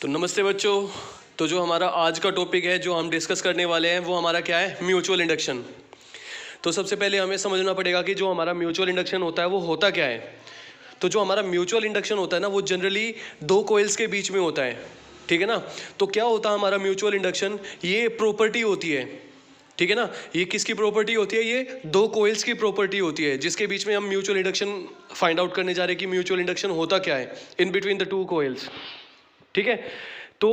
तो नमस्ते बच्चों। तो जो हमारा आज का टॉपिक है जो हम डिस्कस करने वाले हैं वो हमारा क्या है, म्यूचुअल इंडक्शन। तो सबसे पहले हमें समझना पड़ेगा कि जो हमारा म्यूचुअल इंडक्शन होता है वो होता क्या है। तो जो हमारा म्यूचुअल इंडक्शन होता है ना, वो जनरली दो कॉइल्स के बीच में होता है, ठीक है ना। तो क्या होता है हमारा म्यूचुअल इंडक्शन, ये प्रॉपर्टी होती है, ठीक है ना। ये किसकी प्रॉपर्टी होती है, ये दो कॉइल्स की प्रॉपर्टी होती है जिसके बीच में हम म्यूचुअल इंडक्शन फाइंड आउट करने जा रहे हैं कि म्यूचुअल इंडक्शन होता क्या है in between the two coils, ठीक है। तो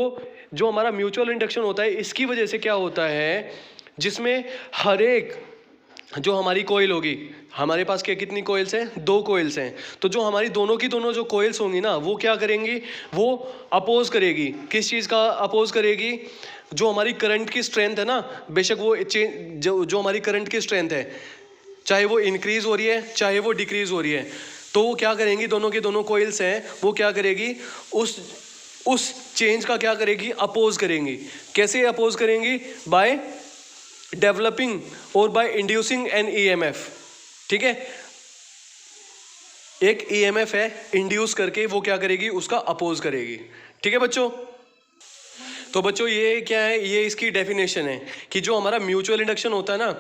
जो हमारा म्यूचुअल इंडक्शन होता है इसकी वजह से क्या होता है, जिसमें हर एक जो हमारी कोयल होगी, हमारे पास क्या कितनी कोयल्स हैं, दो कोयल्स हैं। तो जो हमारी दोनों की दोनों जो कोयल्स होंगी ना, वो क्या करेंगी, वो अपोज करेगी। किस चीज़ का अपोज करेगी, जो हमारी करंट की स्ट्रेंथ है ना, बेशक वो जो हमारी करंट की स्ट्रेंथ है, चाहे वो इंक्रीज हो रही है चाहे वो डिक्रीज हो रही है, तो वो क्या करेंगी, दोनों की दोनों कोयल्स हैं, वो क्या करेगी, उस चेंज का क्या करेगी, अपोज करेंगी। कैसे अपोज करेंगी, बाय डेवलपिंग और बाय इंड्यूसिंग एन ईएमएफ, ठीक है। एक ईएमएफ है, इंड्यूस करके वो क्या करेगी, उसका अपोज करेगी, ठीक है बच्चों। तो बच्चों ये क्या है, ये इसकी डेफिनेशन है कि जो हमारा म्यूचुअल इंडक्शन होता है ना,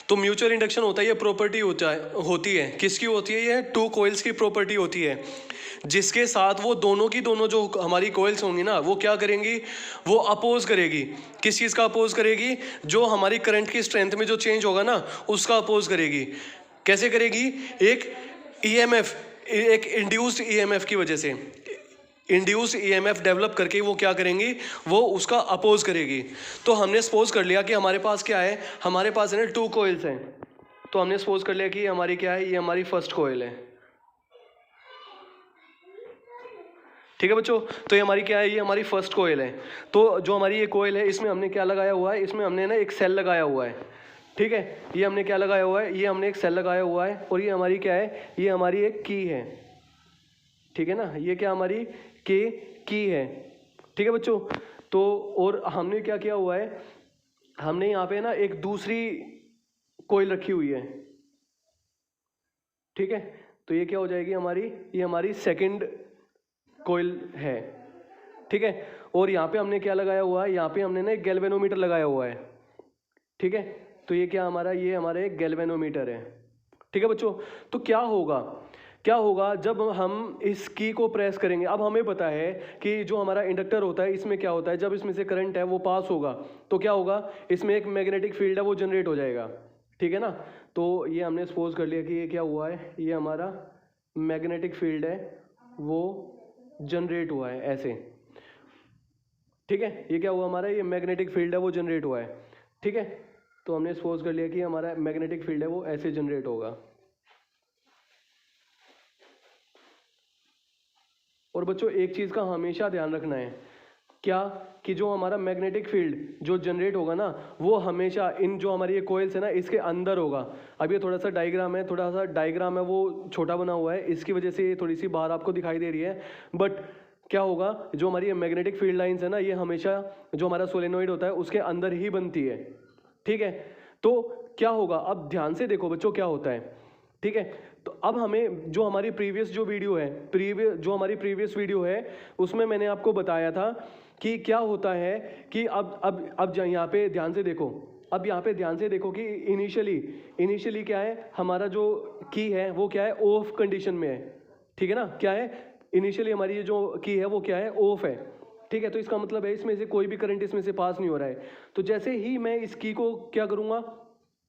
तो म्यूचुअल इंडक्शन होता है, ये प्रॉपर्टी होती है किसकी होती है, ये टू कोइल्स की प्रॉपर्टी होती है, जिसके साथ वो दोनों की दोनों जो हमारी कोइल्स होंगी ना, वो क्या करेंगी, वो अपोज करेगी। किस चीज़ का अपोज करेगी, जो हमारी करंट की स्ट्रेंथ में जो चेंज होगा ना, उसका अपोज करेगी। कैसे करेगी, एक ईएमएफ, एक इंड्यूस्ड ईएमएफ की वजह से, इंड्यूस ईएमएफ डेवलप करके वो क्या करेंगी, वो उसका अपोज करेगी। तो हमने सपोज कर लिया कि हमारे पास क्या है, हमारे पास है ना टू कोइल्स हैं। तो हमने सपोज कर लिया कि हमारी क्या है, ये हमारी फर्स्ट कोइल है, ठीक है बच्चों। तो ये हमारी क्या है, ये हमारी फर्स्ट कोइल है। तो जो हमारी ये कोइल है, इसमें हमने क्या लगाया हुआ है, इसमें हमने ना एक सेल लगाया हुआ है, ठीक है। ये हमने क्या लगाया हुआ है, ये हमने एक सेल लगाया हुआ है, और ये हमारी क्या है, ये हमारी एक की है, ठीक है ना। ये क्या हमारी की है, ठीक है बच्चों। तो और हमने क्या किया हुआ है, हमने यहाँ पे ना एक दूसरी कोइल रखी हुई है, ठीक है। तो ये क्या हो जाएगी हमारी, ये हमारी सेकंड कोइल है, ठीक है। और यहाँ पे हमने क्या लगाया हुआ है, यहाँ पे हमने ना एक गैल्वेनोमीटर लगाया हुआ है, ठीक है। तो ये क्या हमारा, ये हमारा एक गैल्वेनोमीटर है, ठीक है बच्चों। तो क्या होगा जब हम इस की को प्रेस करेंगे। अब हमें पता है कि जो हमारा इंडक्टर होता है, इसमें क्या होता है, जब इसमें से करंट है वो पास होगा तो क्या होगा, इसमें एक मैग्नेटिक फील्ड है वो जनरेट हो जाएगा, ठीक है ना। तो ये हमने सपोज कर लिया कि ये क्या हुआ है, ये हमारा मैग्नेटिक फील्ड है वो जनरेट हुआ है ऐसे, ठीक है। ये क्या हुआ हमारा, ये मैग्नेटिक फील्ड है वो जनरेट हुआ है, ठीक है। तो हमने सपोज कर लिया कि हमारा मैग्नेटिक फील्ड है वो ऐसे जनरेट होगा। और बच्चों एक चीज़ का हमेशा ध्यान रखना है, क्या, कि जो हमारा मैग्नेटिक फील्ड जो जनरेट होगा ना, वो हमेशा इन जो हमारी ये कोइल्स है ना, इसके अंदर होगा। अब ये थोड़ा सा डायग्राम है, वो छोटा बना हुआ है, इसकी वजह से ये थोड़ी सी बाहर आपको दिखाई दे रही है। बट क्या होगा, जो हमारी ये मैग्नेटिक फील्ड लाइंस है ना, ये हमेशा जो हमारा सोलेनोइड होता है उसके अंदर ही बनती है, ठीक है। तो क्या होगा, अब ध्यान से देखो बच्चों क्या होता है, ठीक है। तो अब हमें जो हमारी प्रीवियस वीडियो है उसमें मैंने आपको बताया था कि क्या होता है कि अब यहाँ पे ध्यान से देखो, अब यहाँ पे ध्यान से देखो कि इनिशियली क्या है, हमारा जो की है वो क्या है, ऑफ कंडीशन में है, ठीक है ना। क्या है, इनिशियली हमारी ये जो की है वो क्या है, ऑफ है, ठीक है। तो इसका मतलब है इसमें से कोई भी करंट इसमें से पास नहीं हो रहा है। तो जैसे ही मैं इस की को क्या करूँगा,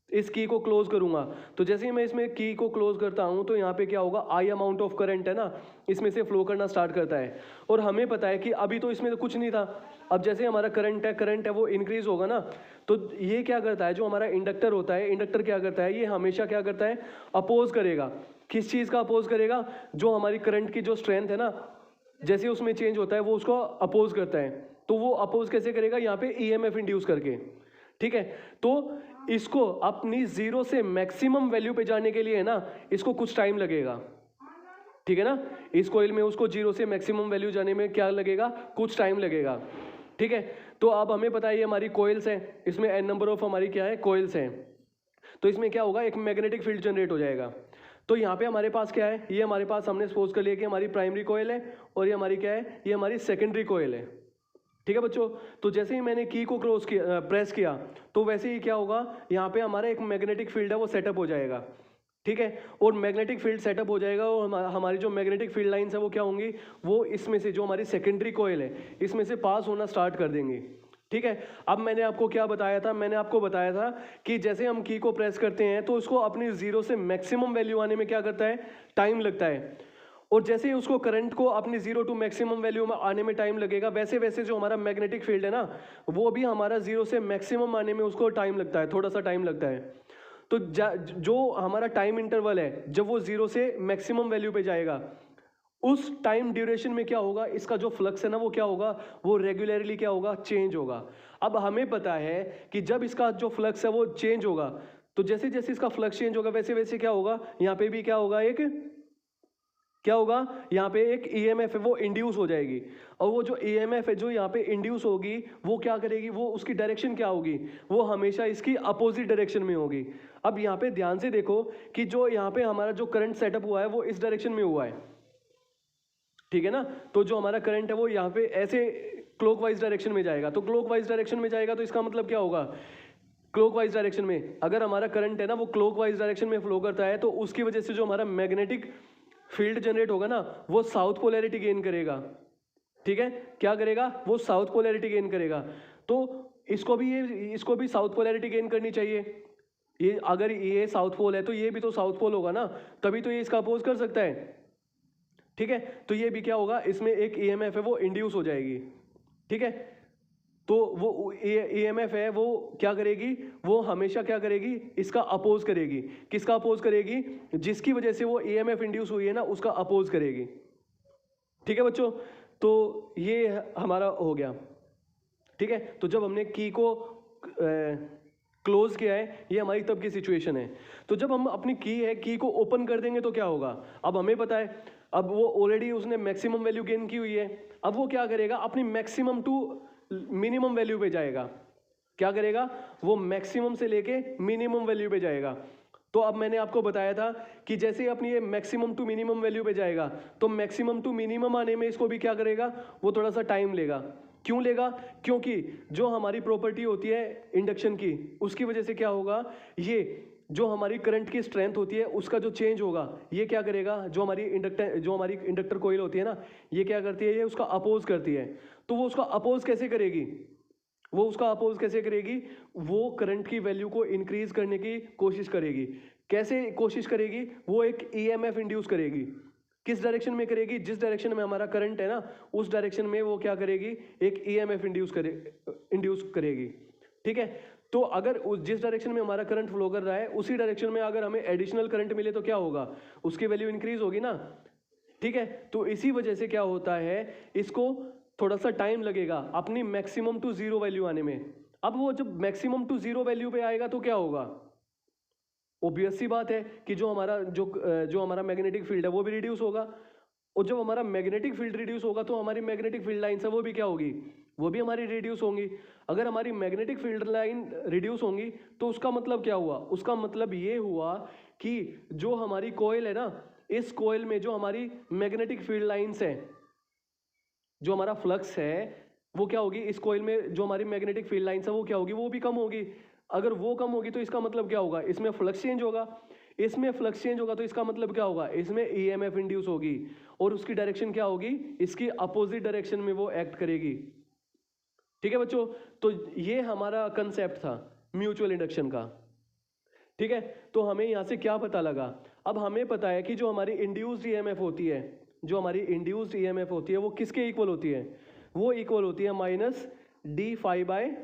इस की को क्लोज करूंगा, तो जैसे ही मैं इसमें की को क्लोज करता हूं, तो यहाँ पे क्या होगा, आई अमाउंट ऑफ करंट है ना, इसमें से फ्लो करना स्टार्ट करता है। और हमें पता है कि अभी तो इसमें तो कुछ नहीं था, अब जैसे हमारा करंट है वो इंक्रीज होगा ना, तो ये क्या करता है, जो हमारा इंडक्टर होता है, इंडक्टर क्या करता है, ये हमेशा क्या करता है, अपोज करेगा। किस चीज़ का अपोज करेगा, जो हमारी करंट की जो स्ट्रेंथ है ना, जैसे उसमें चेंज होता है वो उसको अपोज करता है। तो वो अपोज कैसे करेगा, यहाँ पे ईएमएफ इंड्यूस करके, ठीक है। तो इसको अपनी जीरो से मैक्सिमम वैल्यू पे जाने के लिए है ना, इसको कुछ टाइम लगेगा, ठीक है ना। इस कोइल में उसको जीरो से मैक्सिमम वैल्यू जाने में क्या लगेगा, कुछ टाइम लगेगा, ठीक है। तो अब हमें पता है ये हमारी कोइल्स हैं, इसमें एन नंबर ऑफ हमारी क्या है, कोइल्स हैं। तो इसमें क्या होगा, एक मैग्नेटिक फील्ड जनरेट हो जाएगा। तो यहाँ पे हमारे पास क्या है, ये हमारे पास हमने सपोज कर लिया कि हमारी प्राइमरी कोयल है, और ये हमारी क्या है, ये हमारी सेकेंडरी कोयल है, ठीक है बच्चों। तो जैसे ही मैंने की को प्रेस किया तो वैसे ही क्या होगा, यहाँ पे हमारा एक मैग्नेटिक फील्ड है वो सेटअप हो जाएगा। ठीक है, और मैग्नेटिक फील्ड सेटअप हो जाएगा और हमारी जो मैग्नेटिक फील्ड लाइंस है वो क्या होंगी, वो इसमें से जो हमारी सेकेंडरी कॉइल है इसमें से पास होना स्टार्ट कर देंगी। ठीक है, अब मैंने आपको क्या बताया था, मैंने आपको बताया था कि जैसे हम की को प्रेस करते हैं तो उसको अपनी जीरो से मैक्सिमम वैल्यू आने में क्या करता है, टाइम लगता है। और जैसे ही उसको करंट को अपनी जीरो टू मैक्सिमम वैल्यू में आने में टाइम लगेगा, वैसे वैसे जो हमारा मैग्नेटिक फील्ड है ना, वो भी हमारा जीरो से मैक्सिमम आने में उसको टाइम लगता है, थोड़ा सा टाइम लगता है। तो जो हमारा टाइम इंटरवल है जब वो जीरो से मैक्सिमम वैल्यू पे जाएगा, उस टाइम ड्यूरेशन में क्या होगा, इसका जो फ्लक्स है ना वो क्या होगा, वो रेगुलरली क्या होगा, चेंज होगा। अब हमें पता है कि जब इसका जो फ्लक्स है वो चेंज होगा, तो जैसे जैसे इसका फ्लक्स चेंज होगा वैसे वैसे क्या होगा, यहाँ पे भी क्या होगा, क्या होगा, यहाँ पे एक ईएमएफ है वो इंड्यूस हो जाएगी। और वो जो ईएमएफ है जो यहाँ पे इंड्यूस होगी वो क्या करेगी, वो उसकी डायरेक्शन क्या होगी, वो हमेशा इसकी अपोजिट डायरेक्शन में होगी। अब यहाँ पे ध्यान से देखो कि जो यहाँ पे हमारा जो करंट सेटअप हुआ है वो इस डायरेक्शन में हुआ है, ठीक है ना। तो जो हमारा करंट है वो यहाँ पे ऐसे क्लॉकवाइज डायरेक्शन में जाएगा, तो क्लॉकवाइज डायरेक्शन में जाएगा तो इसका मतलब क्या होगा, क्लॉकवाइज डायरेक्शन में अगर हमारा करंट है ना वो क्लॉकवाइज डायरेक्शन में फ्लो करता है तो उसकी वजह से जो हमारा मैग्नेटिक फील्ड जनरेट होगा ना वो साउथ पोलैरिटी गेन करेगा। ठीक है, क्या करेगा, वो साउथ पोलैरिटी गेन करेगा। तो इसको भी साउथ पोलैरिटी गेन करनी चाहिए। ये अगर ये साउथ पोल है तो ये भी तो साउथ पोल होगा ना, तभी तो ये इसका अपोज कर सकता है। ठीक है, तो ये भी क्या होगा, इसमें एक ईएमएफ है वो इंड्यूस हो जाएगी। ठीक है, तो वो ईएमएफ है वो क्या करेगी, वो हमेशा क्या करेगी, इसका अपोज करेगी। किसका अपोज करेगी, जिसकी वजह से वो ईएमएफ इंड्यूस हुई है ना उसका अपोज करेगी। ठीक है बच्चों, तो ये हमारा हो गया। ठीक है, तो जब हमने की को क्लोज किया है, ये हमारी तब की सिचुएशन है। तो जब हम अपनी की को ओपन कर देंगे तो क्या होगा, अब हमें पता है, अब वो ऑलरेडी उसने मैक्सिमम वैल्यू गेन की हुई है, अब वो क्या करेगा, अपनी मैक्सिमम टू मिनिमम वैल्यू पे जाएगा। क्या करेगा, वो मैक्सिमम से लेके मिनिमम वैल्यू पे जाएगा। तो अब मैंने आपको बताया था कि जैसे ही अपनी ये मैक्सिमम टू मिनिमम वैल्यू पे जाएगा तो मैक्सिमम टू मिनिमम आने में इसको भी क्या करेगा, वो थोड़ा सा टाइम लेगा। क्यों लेगा, क्योंकि जो हमारी प्रॉपर्टी होती है इंडक्शन की, उसकी वजह से क्या होगा, ये जो हमारी करंट की स्ट्रेंथ होती है उसका जो चेंज होगा, ये क्या करेगा, जो हमारी इंडक्टर कोइल होती है ना, ये क्या करती है, ये उसका अपोज करती है। तो वो उसका अपोज कैसे करेगी, वो उसका अपोज कैसे करेगी, वो करंट की वैल्यू को इंक्रीज करने की कोशिश करेगी। कैसे कोशिश करेगी, वो एक ईएमएफ इंड्यूस करेगी। किस डायरेक्शन में करेगी, जिस डायरेक्शन में हमारा करंट है ना उस डायरेक्शन में वो क्या करेगी, एक ईएमएफ इंड्यूस करेगी। ठीक है, तो अगर जिस डायरेक्शन में हमारा करंट फ्लो कर रहा है उसी डायरेक्शन में अगर हमें एडिशनल करंट मिले तो क्या होगा, उसकी वैल्यू इंक्रीज होगी ना। ठीक है, तो इसी वजह से क्या होता है, इसको थोड़ा सा टाइम लगेगा अपनी मैक्सिमम टू जीरो वैल्यू आने में। अब वो जब मैक्सिमम टू जीरो वैल्यू पे आएगा तो क्या होगा, ऑब्वियस सी बात है कि जो हमारा मैग्नेटिक फील्ड है वो भी रिड्यूस होगा। और जब हमारा मैग्नेटिक फील्ड रिड्यूस होगा तो हमारी मैग्नेटिक फील्ड लाइन है वो भी क्या होगी, वो भी हमारी रिड्यूस होंगी। अगर हमारी मैग्नेटिक फील्ड लाइन रिड्यूस होंगी तो उसका मतलब क्या हुआ, उसका मतलब ये हुआ कि जो हमारी कॉइल है ना, इस कॉइल में जो हमारी मैग्नेटिक फील्ड लाइंस है, जो हमारा फ्लक्स है वो क्या होगी, इस कॉइल में जो हमारी मैग्नेटिक फील्ड लाइंस है वो क्या होगी, वो भी कम होगी। अगर वो कम होगी तो इसका मतलब क्या होगा, इसमें फ्लक्स चेंज होगा। इसमें फ्लक्स चेंज होगा तो इसका मतलब क्या होगा, इसमें ईएमएफ इंड्यूस होगी और उसकी डायरेक्शन क्या होगी, इसकी अपोजिट डायरेक्शन में वो एक्ट करेगी। ठीक है बच्चों, तो ये हमारा कंसेप्ट था म्यूचुअल इंडक्शन का। ठीक है, तो हमें यहां से क्या पता लगा, अब हमें पता है कि जो हमारी इंड्यूस्ड ईएमएफ होती है, जो हमारी इंड्यूस्ड ईएमएफ होती है वो किसके इक्वल होती है, वो इक्वल होती है minus d phi by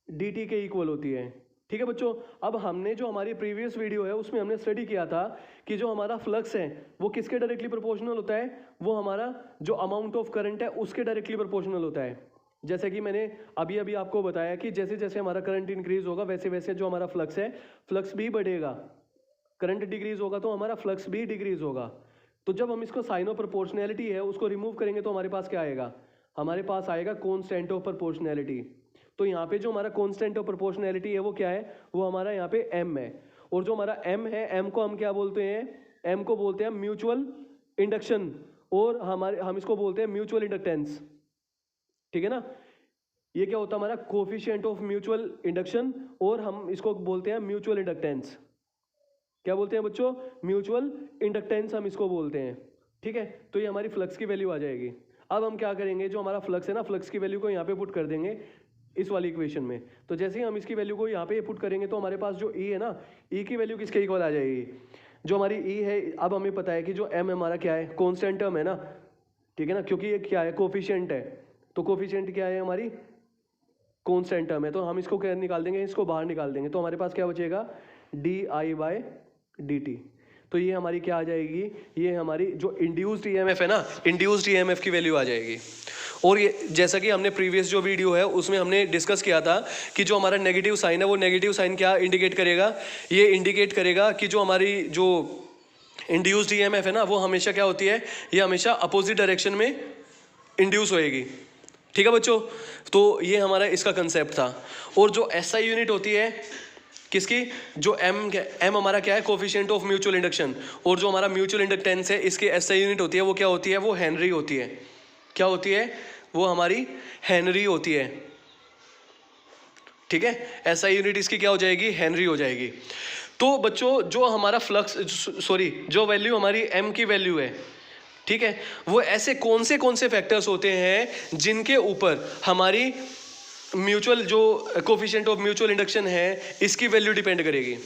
d t के इक्वल होती है। ठीक है बच्चों, अब हमने जो हमारी प्रीवियस वीडियो है उसमें हमने स्टडी किया था कि जो हमारा फ्लक्स है वो किसके डायरेक्टली प्रोपोर्शनल होता है, वो हमारा जो अमाउंट ऑफ करंट है उसके डायरेक्टली प्रोपोर्शनल होता है। जैसे कि मैंने अभी अभी आपको बताया कि जैसे जैसे हमारा करंट इंक्रीज होगा वैसे वैसे जो हमारा फ्लक्स है, फ्लक्स भी बढ़ेगा। करंट डिक्रीज होगा तो हमारा फ्लक्स भी डिक्रीज होगा। तो जब हम इसको साइन ऑफ प्रोपोर्शनैलिटी है उसको रिमूव करेंगे तो हमारे पास क्या आएगा, हमारे पास आएगा कॉन्स्टेंट ऑफ प्रोपोर्शनैलिटी। तो यहाँ पे जो हमारा कॉन्स्टेंट ऑफ प्रोपोर्शनैलिटी है वो क्या है, वो हमारा यहाँ पे m है। और जो हमारा m है, m को हम क्या बोलते हैं, m को बोलते हैं म्यूचुअल इंडक्शन, और हम इसको बोलते हैं म्यूचुअल इंडक्टेंस। ठीक है ना, ये क्या होता है हमारा कोफिशिएंट ऑफ म्यूचुअल इंडक्शन, और हम इसको बोलते हैं म्यूचुअल इंडक्टेंस। क्या बोलते हैं बच्चों? म्यूचुअल इंडक्टेंस हम इसको बोलते हैं। ठीक है, तो ये हमारी फ्लक्स की वैल्यू आ जाएगी। अब हम क्या करेंगे, जो हमारा फ्लक्स है ना, फ्लक्स की वैल्यू को यहाँ पे पुट कर देंगे इस वाली इक्वेशन में। तो जैसे ही हम इसकी वैल्यू को यहाँ पे पुट करेंगे तो हमारे पास जो ई है ना, ई की वैल्यू किसके इक्वल आ जाएगी? जो हमारी ई है, अब हमें पता है कि जो एम हमारा क्या है, कॉन्स्टेंट टर्म है ना, ठीक है ना, क्योंकि ये क्या है, कोफिशिएंट है। तो कोफिशिएंट क्या है हमारी? कॉन्स्टेंट टर्म है। तो हम इसको क्या निकाल देंगे, इसको बाहर निकाल देंगे, तो हमारे पास क्या बचेगा? D I by d t. तो ये हमारी क्या आ जाएगी? ये हमारी जो इंड्यूस्ड ईएमएफ है ना, इंड्यूस्ड ईएमएफ की वैल्यू आ जाएगी। और ये जैसा कि हमने प्रीवियस जो वीडियो है उसमें हमने डिस्कस किया था कि जो हमारा नेगेटिव साइन है, वो नेगेटिव साइन क्या इंडिकेट करेगा? ये इंडिकेट करेगा कि जो हमारी जो इंड्यूस्ड ईएमएफ है ना, वो हमेशा क्या होती है? ये हमेशा अपोजिट डायरेक्शन में इंड्यूस होएगी। ठीक है बच्चों, तो ये हमारा इसका कंसेप्ट था। और जो एसआई यूनिट होती है किसकी? जो एम हमारा क्या है? Coefficient of mutual induction. और जो हमारा म्यूचुअल इंडक्टेंस है, इसकी एसआई यूनिट होती है, वो क्या होती है? वो हेनरी होती है। क्या होती है? वो हमारी हेनरी होती है। ठीक है, एसआई यूनिट इसकी क्या हो जाएगी? हेनरी हो जाएगी। तो बच्चों जो हमारा फ्लक्स, सॉरी, जो वैल्यू हमारी एम की वैल्यू है, ठीक है, वो ऐसे कौन से फैक्टर्स होते हैं जिनके ऊपर हमारी म्यूचुअल जो कोफिशिएंट ऑफ म्यूचुअल इंडक्शन है, इसकी वैल्यू डिपेंड करेगी।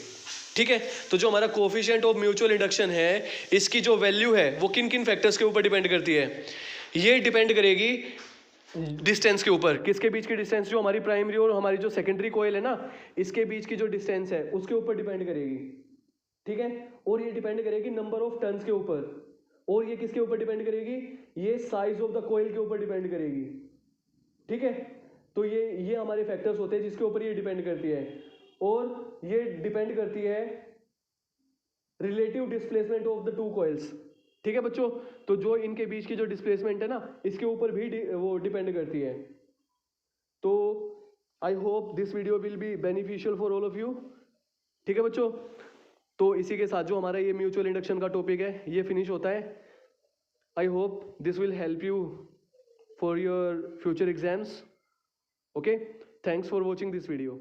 ठीक है, तो जो हमारा कोफिशिएंट ऑफ म्यूचुअल इंडक्शन है, इसकी जो वैल्यू है वो किन किन फैक्टर्स के ऊपर डिपेंड करती है? ये डिपेंड करेगी डिस्टेंस के ऊपर। किसके बीच की डिस्टेंस? जो हमारी प्राइमरी और हमारी जो सेकेंडरी कोयल है ना, इसके बीच की जो डिस्टेंस है उसके ऊपर डिपेंड करेगी। ठीक है, और ये डिपेंड करेगी नंबर ऑफ टर्न्स के ऊपर। और ये किसके ऊपर डिपेंड करेगी? ये साइज ऑफ द कोयल के ऊपर डिपेंड करेगी। ठीक है, तो ये हमारे फैक्टर्स होते हैं जिसके ऊपर ये डिपेंड करती है। और ये डिपेंड करती है relative displacement of the two coils. ठीक है बच्चों, तो जो इनके बीच की जो डिस्प्लेसमेंट है ना, इसके ऊपर भी वो डिपेंड करती है। तो I hope this video will be beneficial for all of you. ठीक है बच्चों, तो इसी के साथ जो हमारा ये म्यूचुअल इंडक्शन का टॉपिक है ये फिनिश होता है। I hope this will help you for your future exams. Okay, thanks for watching this video.